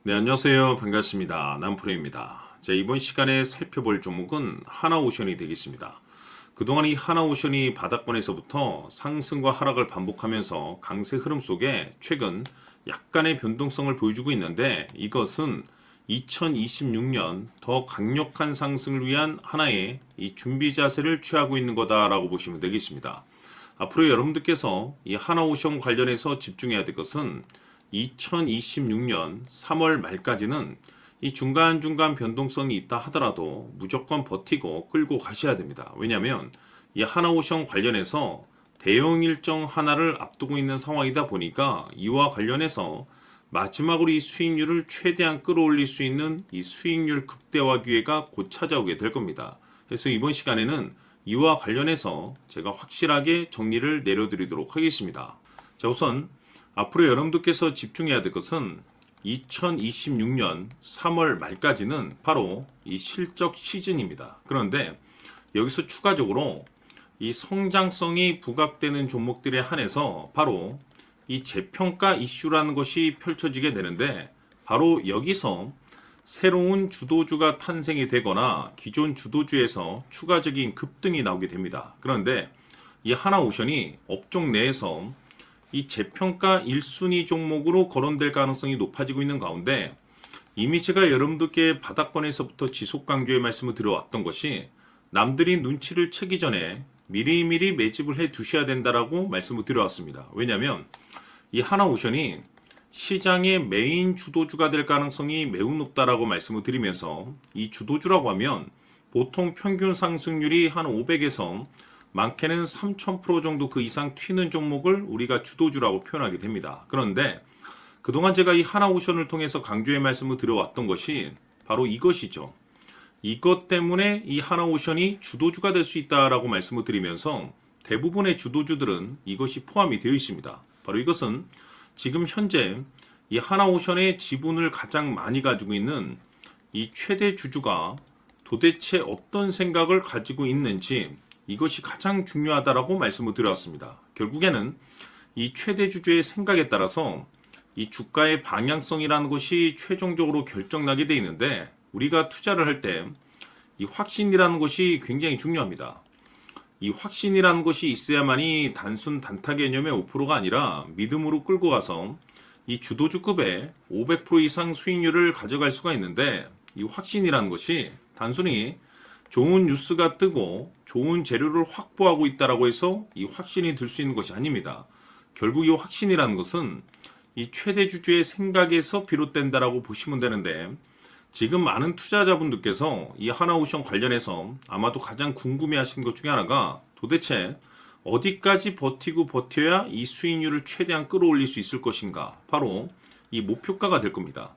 네, 안녕하세요. 반갑습니다. 남프로입니다. 자, 이번 시간에 살펴볼 종목은 하나오션이 되겠습니다. 그동안 이 하나오션이 바닥권에서부터 상승과 하락을 반복하면서 강세 흐름 속에 최근 약간의 변동성을 보여주고 있는데, 이것은 2026년 더 강력한 상승을 위한 하나의 이 준비 자세를 취하고 있는 거다라고 보시면 되겠습니다. 앞으로 여러분들께서 이 하나오션 관련해서 집중해야 될 것은 2026년 3월 말까지는 이 중간중간 변동성이 있다 하더라도 무조건 버티고 끌고 가셔야 됩니다. 왜냐하면 이 하나오션 관련해서 대형 일정 하나를 앞두고 있는 상황이다 보니까 이와 관련해서 마지막으로 이 수익률을 최대한 끌어올릴 수 있는 이 수익률 극대화 기회가 곧 찾아오게 될 겁니다. 그래서 이번 시간에는 이와 관련해서 제가 확실하게 정리를 내려드리도록 하겠습니다. 자, 우선 앞으로 여러분들께서 집중해야 될 것은 2026년 3월 말까지는 바로 이 실적 시즌입니다. 그런데 여기서 추가적으로 이 성장성이 부각되는 종목들에 한해서 바로 이 재평가 이슈라는 것이 펼쳐지게 되는데, 바로 여기서 새로운 주도주가 탄생이 되거나 기존 주도주에서 추가적인 급등이 나오게 됩니다. 그런데 이 하나오션이 업종 내에서 이 재평가 1순위 종목으로 거론될 가능성이 높아지고 있는 가운데, 이미 제가 여러분들께 바닥권에서부터 지속 강조의 말씀을 드려왔던 것이 남들이 눈치를 채기 전에 미리미리 매집을 해 두셔야 된다라고 말씀을 드려왔습니다. 왜냐하면 이 하나오션이 시장의 메인 주도주가 될 가능성이 매우 높다라고 말씀을 드리면서, 이 주도주라고 하면 보통 평균 상승률이 한 500에서 많게는 3000% 정도 그 이상 튀는 종목을 우리가 주도주라고 표현하게 됩니다. 그런데 그동안 제가 이 하나오션을 통해서 강조의 말씀을 드려왔던 것이 바로 이것이죠. 이것 때문에 이 하나오션이 주도주가 될 수 있다라고 말씀을 드리면서 대부분의 주도주들은 이것이 포함이 되어 있습니다. 바로 이것은 지금 현재 이 하나오션의 지분을 가장 많이 가지고 있는 이 최대 주주가 도대체 어떤 생각을 가지고 있는지, 이것이 가장 중요하다라고 말씀을 드렸습니다. 결국에는 이 최대 주주의 생각에 따라서 이 주가의 방향성이라는 것이 최종적으로 결정나게 되어 있는데, 우리가 투자를 할 때 이 확신이라는 것이 굉장히 중요합니다. 이 확신이라는 것이 있어야만이 단순 단타 개념의 5%가 아니라 믿음으로 끌고 가서 이 주도주급의 500% 이상 수익률을 가져갈 수가 있는데, 이 확신이라는 것이 단순히 좋은 뉴스가 뜨고 좋은 재료를 확보하고 있다라고 해서 이 확신이 들 수 있는 것이 아닙니다. 결국 이 확신이라는 것은 이 최대 주주의 생각에서 비롯된다라고 보시면 되는데, 지금 많은 투자자분들께서 이 하나오션 관련해서 아마도 가장 궁금해하시는 것 중에 하나가 도대체 어디까지 버티고 버텨야 이 수익률을 최대한 끌어올릴 수 있을 것인가, 바로 이 목표가가 될 겁니다.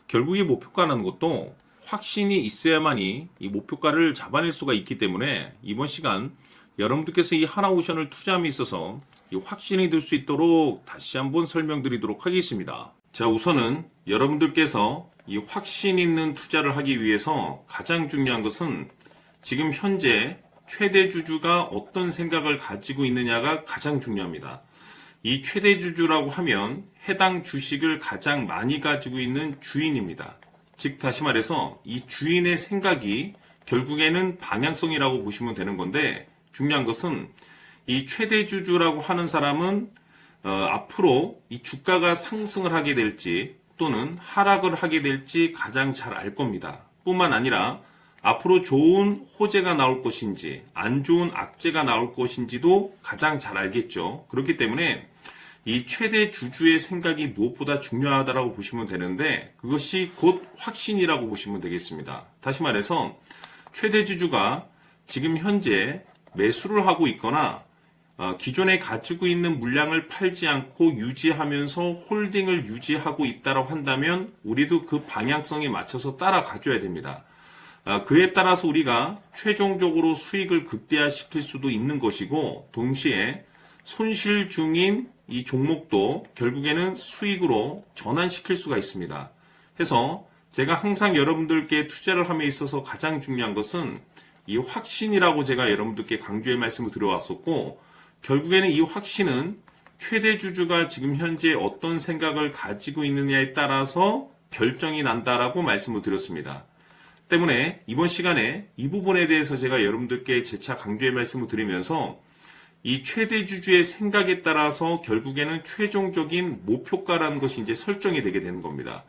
결국 이 목표가라는 것도 확신이 있어야만이 이 목표가를 잡아낼 수가 있기 때문에, 이번 시간 여러분들께서 이 하나오션을 투자함에 있어서 이 확신이 들 수 있도록 다시 한번 설명드리도록 하겠습니다. 자, 우선은 여러분들께서 이 확신 있는 투자를 하기 위해서 가장 중요한 것은 지금 현재 최대 주주가 어떤 생각을 가지고 있느냐가 가장 중요합니다. 이 최대 주주라고 하면 해당 주식을 가장 많이 가지고 있는 주인입니다. 즉 다시 말해서 이 주인의 생각이 결국에는 방향성이라고 보시면 되는 건데, 중요한 것은 이 최대 주주라고 하는 사람은 앞으로 이 주가가 상승을 하게 될지 또는 하락을 하게 될지 가장 잘 알 겁니다. 뿐만 아니라 앞으로 좋은 호재가 나올 것인지 안 좋은 악재가 나올 것인지도 가장 잘 알겠죠. 그렇기 때문에 이 최대 주주의 생각이 무엇보다 중요하다고 보시면 되는데, 그것이 곧 확신이라고 보시면 되겠습니다. 다시 말해서 최대 주주가 지금 현재 매수를 하고 있거나 기존에 가지고 있는 물량을 팔지 않고 유지하면서 홀딩을 유지하고 있다고 한다면 우리도 그 방향성에 맞춰서 따라가줘야 됩니다. 그에 따라서 우리가 최종적으로 수익을 극대화시킬 수도 있는 것이고, 동시에 손실 중인 이 종목도 결국에는 수익으로 전환시킬 수가 있습니다. 해서 제가 항상 여러분들께 투자를 함에 있어서 가장 중요한 것은 이 확신이라고 제가 여러분들께 강조의 말씀을 드려왔었고, 결국에는 이 확신은 최대 주주가 지금 현재 어떤 생각을 가지고 있느냐에 따라서 결정이 난다라고 말씀을 드렸습니다. 때문에 이번 시간에 이 부분에 대해서 제가 여러분들께 재차 강조의 말씀을 드리면서 이 최대 주주의 생각에 따라서 결국에는 최종적인 목표가라는 것이 이제 설정이 되게 되는 겁니다.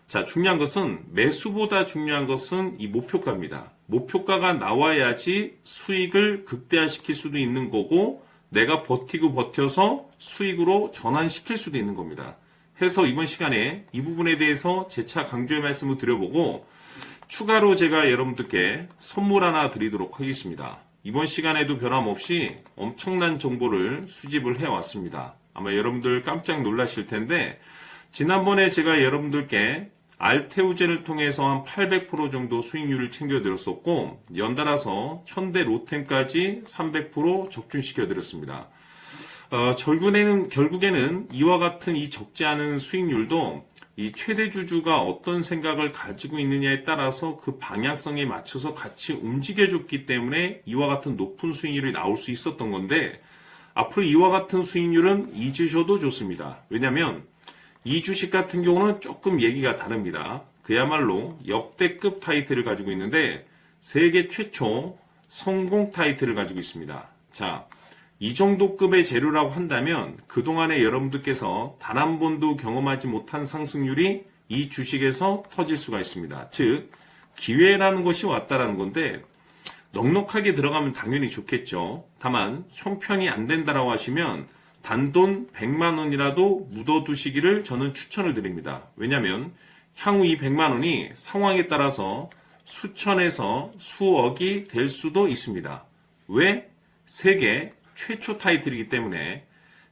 자, 중요한 것은 매수보다 중요한 것은 이 목표가입니다. 목표가가 나와야지 수익을 극대화시킬 수도 있는 거고 내가 버티고 버텨서 수익으로 전환시킬 수도 있는 겁니다. 해서 이번 시간에 이 부분에 대해서 재차 강조의 말씀을 드려보고 추가로 제가 여러분들께 선물 하나 드리도록 하겠습니다. 이번 시간에도 변함없이 엄청난 정보를 수집을 해왔습니다. 아마 여러분들 깜짝 놀라실 텐데 지난번에 제가 여러분들께 알테오젠을 통해서 한 800% 정도 수익률을 챙겨드렸었고 연달아서 현대 로템까지 300% 적중시켜드렸습니다. 결국에는 이와 같은 이 적지 않은 수익률도 이 최대 주주가 어떤 생각을 가지고 있느냐에 따라서 그 방향성에 맞춰서 같이 움직여줬기 때문에 이와 같은 높은 수익률이 나올 수 있었던 건데 앞으로 이와 같은 수익률은 잊으셔도 좋습니다. 왜냐하면 이 주식 같은 경우는 조금 얘기가 다릅니다. 그야말로 역대급 타이틀을 가지고 있는데 세계 최초 성공 타이틀을 가지고 있습니다. 자, 이 정도 급의 재료라고 한다면 그동안에 여러분들께서 단 한 번도 경험하지 못한 상승률이 이 주식에서 터질 수가 있습니다. 즉 기회라는 것이 왔다라는 건데 넉넉하게 들어가면 당연히 좋겠죠. 다만 형편이 안 된다라고 하시면 단돈 100만 원이라도 묻어두시기를 저는 추천을 드립니다. 왜냐하면 향후 이 100만 원이 상황에 따라서 수천에서 수억이 될 수도 있습니다. 왜? 세계 최초 타이틀이기 때문에.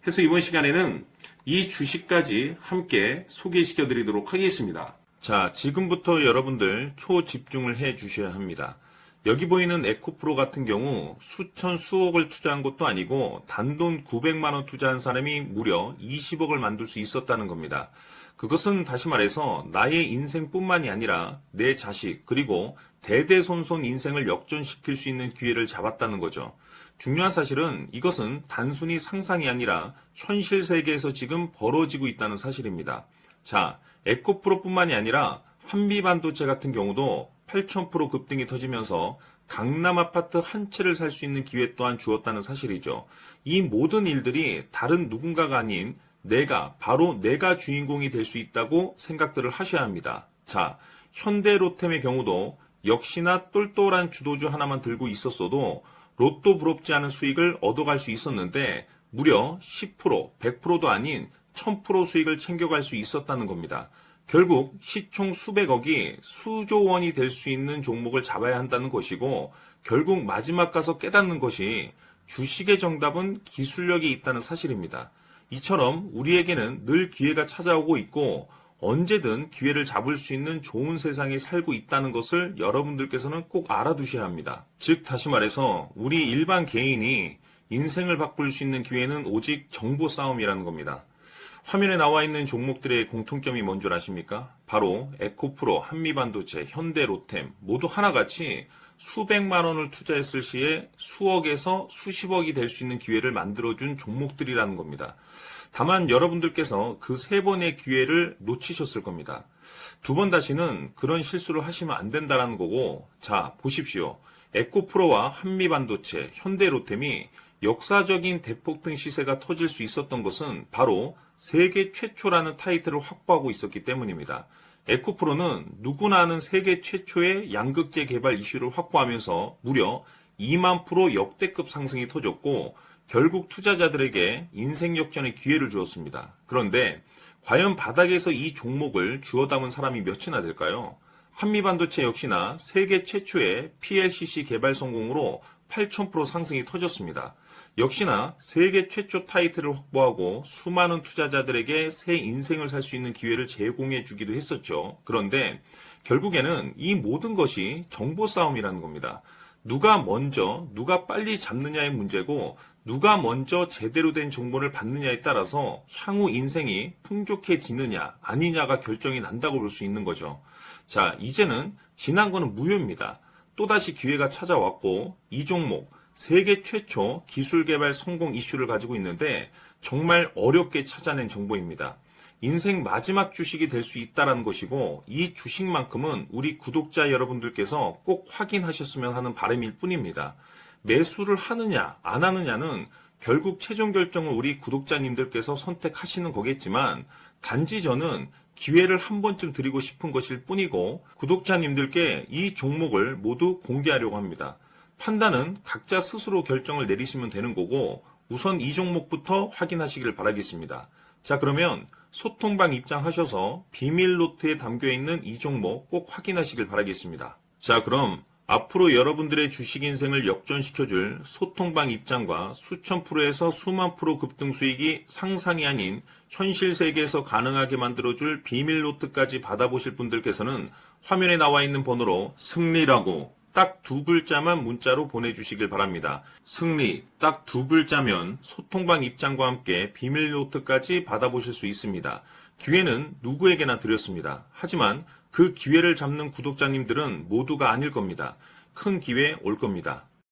해서 이번 시간에는 이 주식까지 함께 소개시켜 드리도록 하겠습니다. 자, 지금부터 여러분들 초집중을 해 주셔야 합니다. 여기 보이는 에코프로 같은 경우 수천 수억을 투자한 것도 아니고 단돈 900만 원 투자한 사람이 무려 20억을 만들 수 있었다는 겁니다. 그것은 다시 말해서 나의 인생뿐만이 아니라 내 자식 그리고 대대손손 인생을 역전시킬 수 있는 기회를 잡았다는 거죠. 중요한 사실은 이것은 단순히 상상이 아니라 현실 세계에서 지금 벌어지고 있다는 사실입니다. 자, 에코프로뿐만이 아니라 한미반도체 같은 경우도 8,000% 급등이 터지면서 강남 아파트 한 채를 살 수 있는 기회 또한 주었다는 사실이죠. 이 모든 일들이 다른 누군가가 아닌 바로 내가 주인공이 될 수 있다고 생각들을 하셔야 합니다. 자, 현대로템의 경우도 역시나 똘똘한 주도주 하나만 들고 있었어도 로또 부럽지 않은 수익을 얻어갈 수 있었는데 무려 10%, 100%도 아닌 1000% 수익을 챙겨갈 수 있었다는 겁니다. 결국 시총 수백억이 수조 원이 될 수 있는 종목을 잡아야 한다는 것이고 결국 마지막 가서 깨닫는 것이 주식의 정답은 기술력이 있다는 사실입니다. 이처럼 우리에게는 늘 기회가 찾아오고 있고 언제든 기회를 잡을 수 있는 좋은 세상에 살고 있다는 것을 여러분들께서는 꼭 알아두셔야 합니다. 즉 다시 말해서 우리 일반 개인이 인생을 바꿀 수 있는 기회는 오직 정보 싸움이라는 겁니다. 화면에 나와 있는 종목들의 공통점이 뭔 줄 아십니까? 바로 에코프로, 한미반도체, 현대로템 모두 하나같이 수백만 원을 투자했을 시에 수억에서 수십억이 될 수 있는 기회를 만들어준 종목들이라는 겁니다. 다만 여러분들께서 그 세 번의 기회를 놓치셨을 겁니다. 두 번 다시는 그런 실수를 하시면 안 된다는 거고, 자, 보십시오. 에코프로와 한미반도체, 현대로템이 역사적인 대폭등 시세가 터질 수 있었던 것은 바로 세계 최초라는 타이틀을 확보하고 있었기 때문입니다. 에코프로는 누구나 아는 세계 최초의 양극재 개발 이슈를 확보하면서 무려 2만 프로 역대급 상승이 터졌고 결국 투자자들에게 인생 역전의 기회를 주었습니다. 그런데 과연 바닥에서 이 종목을 주워 담은 사람이 몇이나 될까요? 한미반도체 역시나 세계 최초의 PLCC 개발 성공으로 8,000% 상승이 터졌습니다. 역시나 세계 최초 타이틀을 확보하고 수많은 투자자들에게 새 인생을 살 수 있는 기회를 제공해 주기도 했었죠. 그런데 결국에는 이 모든 것이 정보 싸움이라는 겁니다. 누가 먼저, 누가 빨리 잡느냐의 문제고 누가 먼저 제대로 된 정보를 받느냐에 따라서 향후 인생이 풍족해지느냐 아니냐가 결정이 난다고 볼 수 있는 거죠. 자, 이제는 지난 거는 무효입니다. 또다시 기회가 찾아왔고 이 종목 세계 최초 기술 개발 성공 이슈를 가지고 있는데 정말 어렵게 찾아낸 정보입니다. 인생 마지막 주식이 될 수 있다는 것이고 이 주식만큼은 우리 구독자 여러분들께서 꼭 확인하셨으면 하는 바람일 뿐입니다. 매수를 하느냐 안 하느냐는 결국 최종 결정을 우리 구독자님들께서 선택하시는 거겠지만 단지 저는 기회를 한 번쯤 드리고 싶은 것일 뿐이고 구독자님들께 이 종목을 모두 공개하려고 합니다. 판단은 각자 스스로 결정을 내리시면 되는 거고 우선 이 종목부터 확인하시길 바라겠습니다. 자, 그러면 소통방 입장하셔서 비밀 노트에 담겨 있는 이 종목 꼭 확인하시길 바라겠습니다. 자, 그럼 앞으로 여러분들의 주식 인생을 역전시켜줄 소통방 입장과 수천 프로에서 수만 프로 급등 수익이 상상이 아닌 현실 세계에서 가능하게 만들어줄 비밀 노트까지 받아보실 분들께서는 화면에 나와 있는 번호로 승리라고 딱 두 글자만 문자로 보내주시길 바랍니다. 승리 딱 두 글자면 소통방 입장과 함께 비밀 노트까지 받아보실 수 있습니다. 기회는 누구에게나 드렸습니다. 하지만 그 기회를 잡는 구독자님들은 모두가 아닐 겁니다. 큰 기회 올 겁니다.